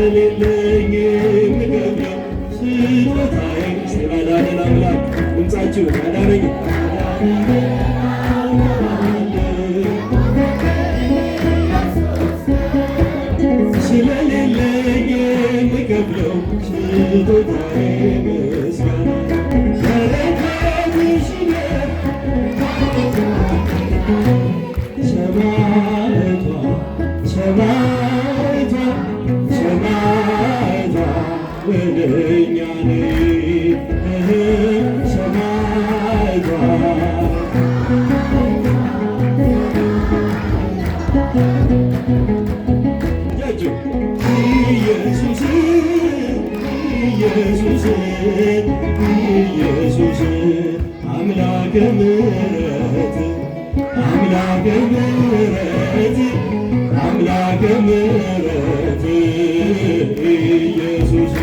ስለሌለኝ የምከፍለው ስጦታዬ ስላዳነን አምላክ ድምፃችሁ አዳነኝ ስለሌለኝ የምከፍለው ስጦታዬ ምስጋና በረከትሽ ሰማዕቷ ሰማዕቷ ሰማዕቷ ወደኛ ነይ ሰማዕቷ ኢየሱስ ኢየሱስ ኢየሱስ አምላከ ምሕረት አምላከ ምሕረት አምላከ ምሕረት ኢየሱስ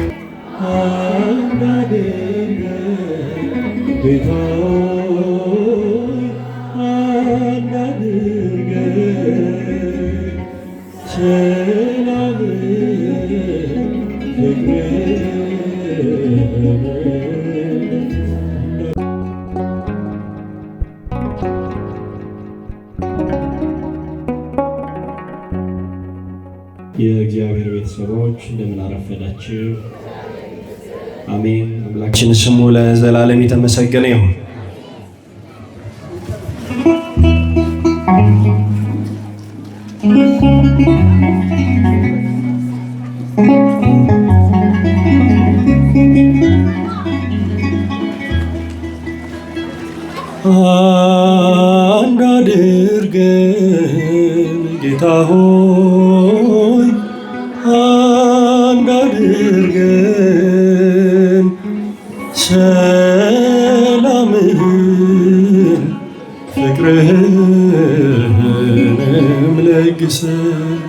አናድርገን ጌታ ሆይ አናድርገን ሰላምን ፍቅርን የእግዚአብሔር ቤተሰቦች እንደምን አረፈዳችሁ? አሜን። አምላካችን ስሙ ለዘላለም የተመሰገነ ይሁን። አንድ አድርገን ጌታ ሆይ አንድ አድርገን ሰላምህን ፍቅርህንም ለግሰን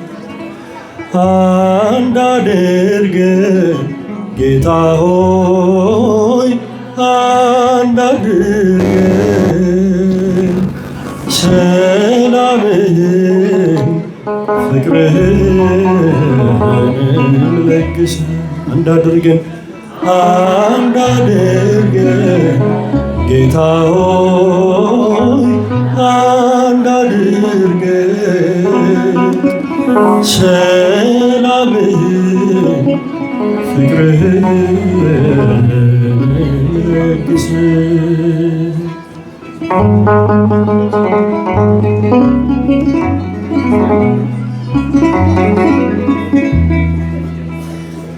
አንድ አድርገን ጌታ ሆይ አንድ አድርገን ሰላምህን ፍቅርህንም ለግሰን አንድ አድርገን ጌታ ሆይ አንድ አድርገን ሰላምህን ፍቅርህንም ለግሰን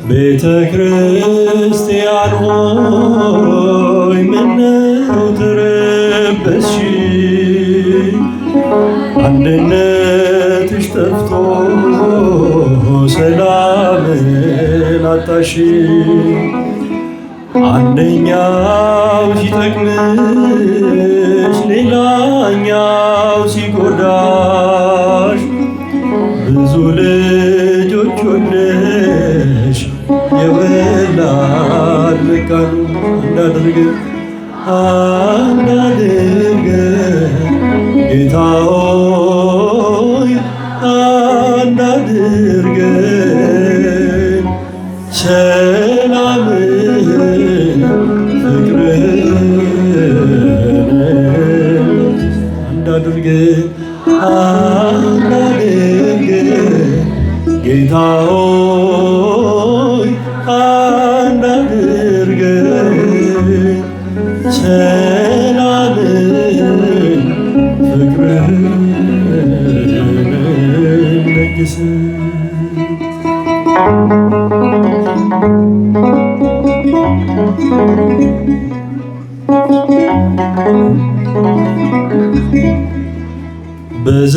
ቤተ ክርስቲያን ሆይ ምነው ተረበስሽ? አንድነትሽ ጠፍቶ ሰላምን አጣሽ። አንደኛው ሲጠቅምሽ ሌላኛው ሲጎዳሽ ብዙ ልጆች ወልደሽ የወላድ መካኑ አንድ አድርገን ጌታ ሆይ አንድ አድርገን ሰላምህን ፍቅርህን አንድ አድርገን ጌታ ሆይ አንድ አድርገን ሰላምህን ፍቅርህን ለግሰን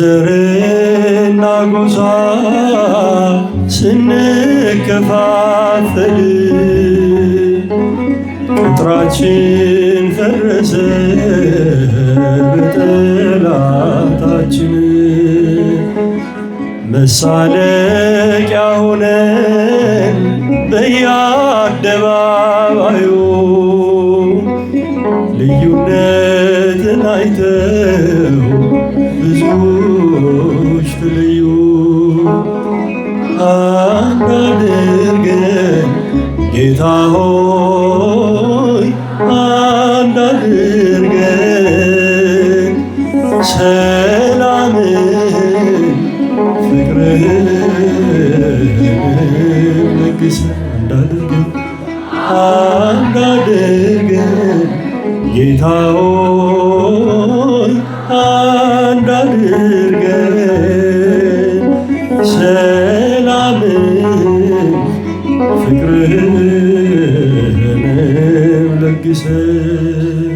በዘርና ጎሳ ስንከፋፈል ቅጥራችን ፈረሰ በጠላታችን መሳለቂያ ሆነን በየአደባባዩ ልዩነትን አይተው ብዙዎች ተለዩ። አንድ ሰላምን ፍቅርህን ለግሰን አንዳድርገን ጌታ ሆይ አንዳድርገን ሰላምን ፍቅርህን ለግሰን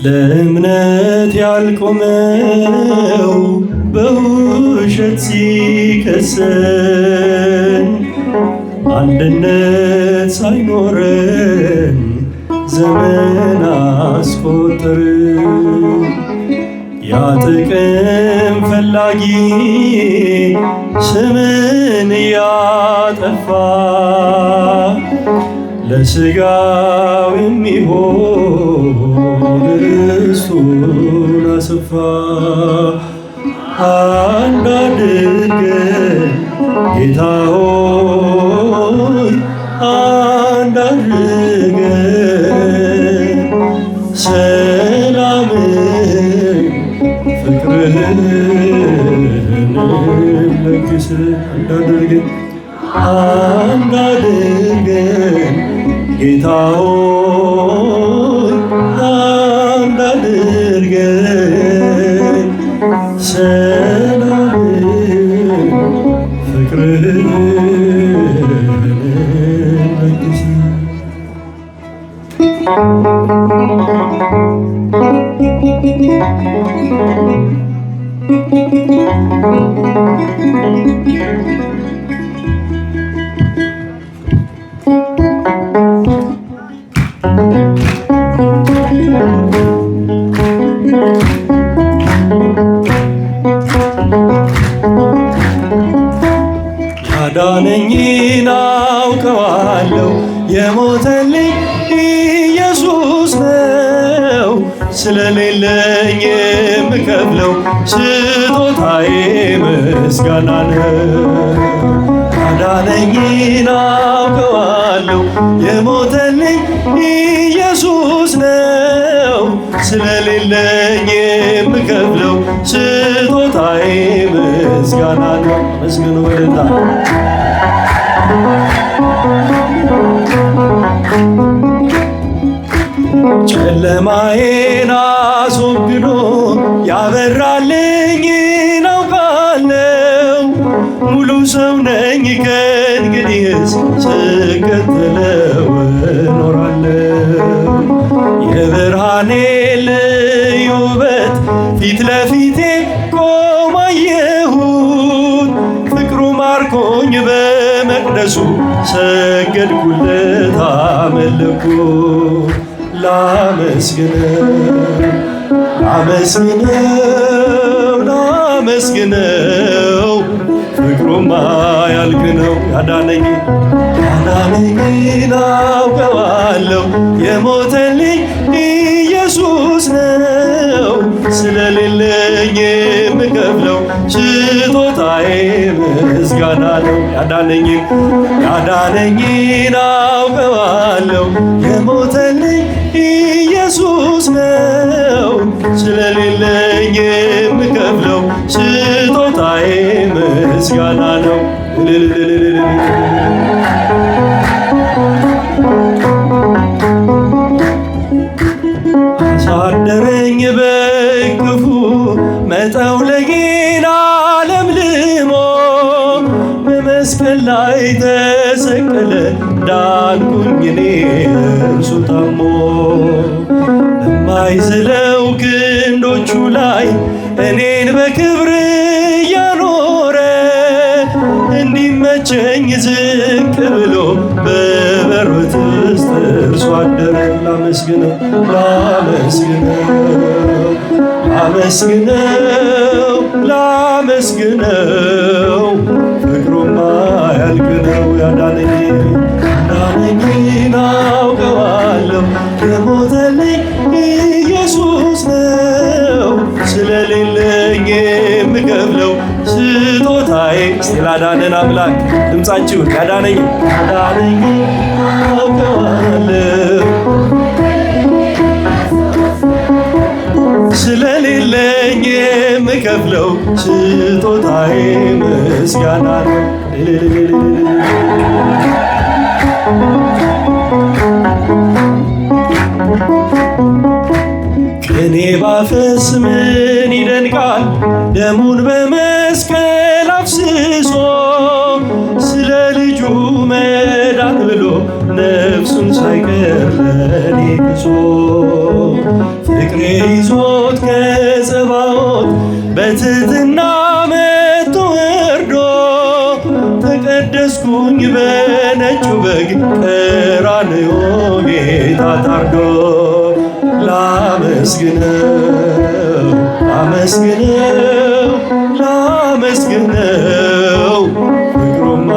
ለእምነት ያልቆመው በውሸት ሲከሰን አንድነት ሳይኖረን ዘመን አስቆጠርን። ያ ጥቅም ፈላጊ ስምን ያጠፋ ለሥጋው የሚሆን ርስቱን አሰፋ። አንዳድርገን ጌታ ሆይ አንዳድርገን ሰላምን ፍቅርህን ለግሰን አንዳድርገን ጌታ ሆይ አንዳድርገን ሰላምን ፍቅርህን ለግሰን ያዳነኝን አውቀዋለሁ የሞተልኝ ኢየሱስ ነው። ስለሌለኝ የምከፍለው ስጦታዬ ምስጋና ነው። ያዳነኝን አውቀዋለሁ የሞተልኝ ኢየሱስ ነው። ስለሌለኝ የምከፍለው ስጦታዬ ምስጋና ነው። መስገኑ በደታ ጨለማዬን አስወግዶ ያበራልኝን አውቃለሁ። ሙሉ ሰው ነኝ ከእንግዲህስ ስከተለው እኖራለሁ። የብርሃኔ ልዩ ውበት ፊት ለፊቴ ቆሞ አየሁት። ፍቅሩ ማርኮኝ በመቅደሱ ሰገድኩለት አመለኩት። ላመስግነው ላመስግነው ፍቅሩማ ያልቅ ነው። ያዳነኝን አውቀዋለሁ የሞተልኝ ኢየሱስ ነው። ስለሌለኝ የምከፍለው ስጦታዬ ምስጋና ነው። ያዳነኝን አውቀዋለሁ የሞተልኝ ኢየሱስ ነው። ስለሌለኝ የምከፍለው ስጦታዬ ምስጋና ነው። አሳደረኝ በክፉ መጠውለጌን ለምልሞ በመስቀል ላይ ተሰቀለ ዳንኩኝ እኔ እርሱ ታሞ። በማይዝለው ክንዶቹ ላይ እኔን በክብር እያኖረ እንዲመቸኝ ዝቅ ብሎ በበሮት ውስጥ እርሱ አደረ። ላመስግነው ፍቅሩማ ያልቅ ነው። ያዳነኝን አውቀዋለሁ የሞተልኝ ኢየሱስ ነው። ስለሌለኝ የምከፍለው ስጦታዬ። እስቲ ላዳነን አምላክ ድምፃችሁን ያዳነኝ አውቀዋለሁ ስለሌለኝ የምከፍለው ስጦታዬ ምስጋና ነው። ቅኔ ባፈስ ምን ይደንቃል ደሙን በመስቀል አፍስሶ ስለ ልጁ መዳን ብሎ ነፍሱን ሳይቀር ለኔ ክሶ ፍቅሬ ይዞት ከጸባዖት በትሕትና መጥቶ ወርዶ ተቀደስኩኝ በነጩ በግ ቀራንዮ ጌታ ታርዶ ላመስግነው ላመስግነው ላመስግነው ፍቅሩማ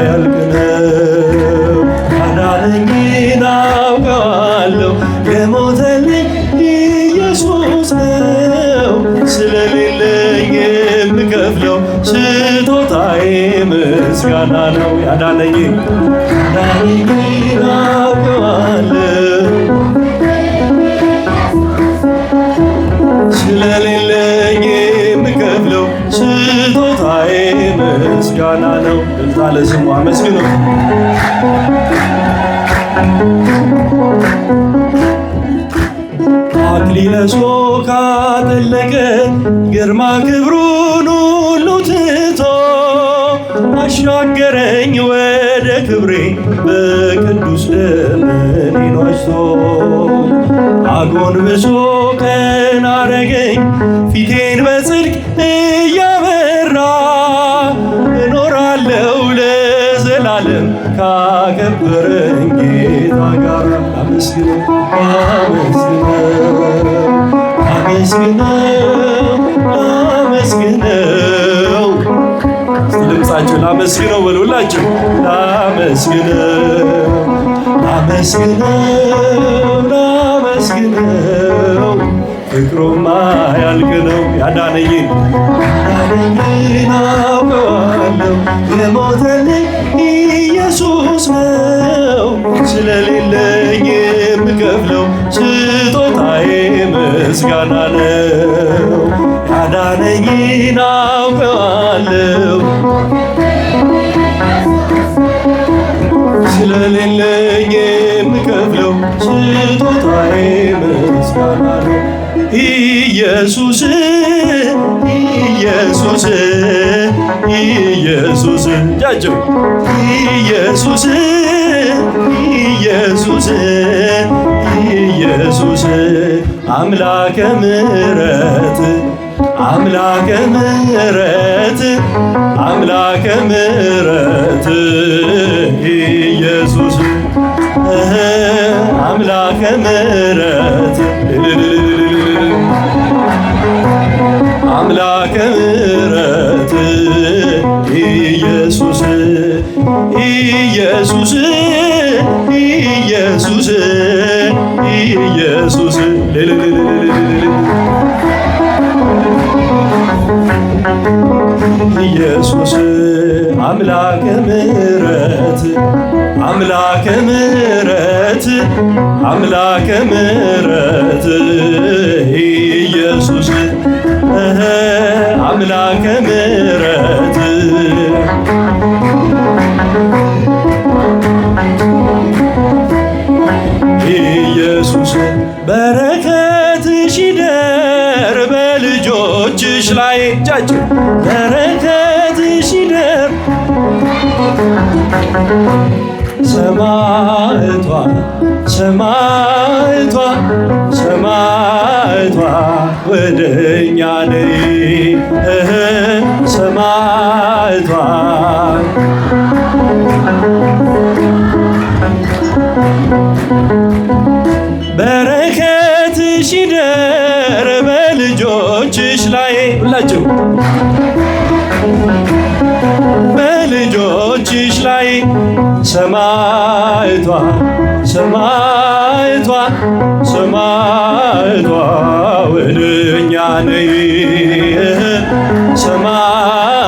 ያልቅ ነው። አዳነኝን አውቀዋለሁ የሞተልኝ ኢየሱስ ነው። ስለሌለኝ የምከፍለው ስጦታዬ ምስጋና ነው። ያዳነኝን አውቀዋለሁ ስለሌለኝ የምከፍለው ስጦታዬ ምስጋና ነው። እልልታ ለስሙ አመስግኑ። አክሊለ ሦክ አጠለቀ ግርማ ክብሩን ሁሉ ትቶ አሻገረኝ ወደ ክብሬ በቅዱስ ደም እኔን ዋጅቶ አጎንብሶ ቀና አረገኝ ፊቴን በጽድቅ እያበራ እኖራለሁ ለዘላለም ካከበረኝ ጌታ ጋር። አመስግነው አመስግነው አመስግነው ድምፃችሁ ላመስግነው በሉላችሁ ላመስግነው ፍቅሩማ ያልቅ ነው። ያዳነኝን አውቀዋለሁ የሞተልኝ ኢየሱስ ነው። ስለሌለኝ የምከፍለው ስጦታዬ ምስጋና ነው። ያዳነኝን አውቀዋለሁ ስለሌለኝ የምከፍለው ስጦታዬ ምስጋና ነው። ኢየሱስ ኢየሱስ ኢየሱስ ጃቸው ኢየሱስ ኢየሱስ ኢየሱስ አምላከ ምሕረት አምላከ ምሕረት አምላከ ምሕረት ኢየሱስ አምላከ ምሕረት አምላከ ምሕረት ኢየሱስ ኢየሱስ ኢየሱስ ኢየሱስ ኢየሱስ አምላከ ምሕረት አምላከ ምሕረት አምላከ ምሕረት ኢየሱስ አምላከ ምሕረት ኢየሱስ በረከትሽ ይደር በልጆችሽ ላይ እጃችን በረከትሽ ይደር ሰማዕቷ ሰማዕቷ ሰማዕቷ ወደኛ ነይ ሰማዕቷ በረከትሽ ይደር በልጆችሽ ላይ ሁላችሁ በልጆችሽ ላይ ሰማዕቷ ሰማዕቷ ሰማዕቷ ወደኛ ነይ ሰማዕቷ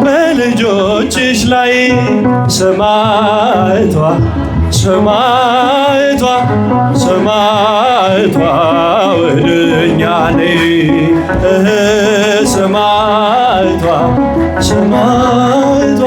በልጆችሽ ላይ ሰማዕቷ ሰማዕቷ ሰማዕቷ ወልኛ ነይ ሰማዕቷ ሰማዕቷ